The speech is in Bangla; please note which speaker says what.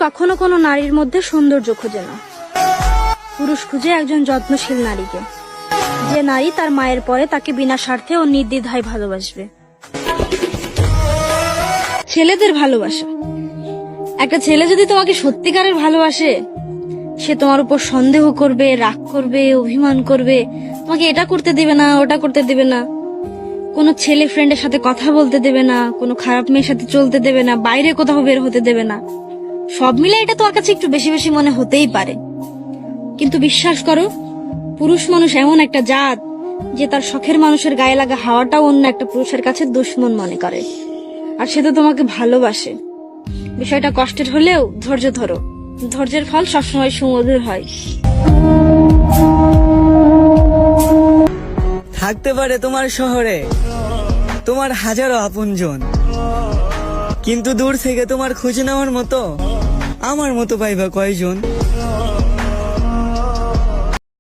Speaker 1: কখনো কোনো নারীর মধ্যে সৌন্দর্য খোঁজে না। পুরুষ খুঁজে একজন যত্নশীল নারীকে, যে নারী তার মায়ের পরে তাকে বিনা স্বার্থে ও নির্দ্বিধায় ভালোবাসবে। ছেলেদের ভালোবাসা। একটা ছেলে যদি তোমাকে সত্যিকারের ভালোবাসে, সে তোমার উপর সন্দেহ করবে, রাগ করবে, অভিমান করবে, তোমাকে এটা করতে দেবে না, ওটা করতে দেবে না, কোনো ছেলে ফ্রেন্ডের সাথে কথা বলতে দেবে না, কোনো খারাপ মেয়ের সাথে চলতে দেবে না, বাইরে কোথাও বের হতে দেবে না। সব মিলে এটা তোমার কাছে একটু বেশি বেশি মনে হতেই পারে, কিন্তু বিশ্বাস করো, পুরুষ মানুষ এমন একটা জাত যে তার শখের মানুষের গায়ে লাগা হাওয়াটাও অন্য একটা পুরুষের কাছে দুশ্মন মনে করে। আর সে তো তোমাকে ভালোবাসে। বিষয়টা কষ্টের হলেও ধৈর্য ধরো, ধৈর্যের ফল সবসময় সুমধুর হয়।
Speaker 2: থাকতে পারে তোমার শহরে তোমার হাজারো আপনজন, কিন্তু দূর থেকে তোমার খোঁজ নেওয়ার মতো আমার মতো পাইবা কয়জন?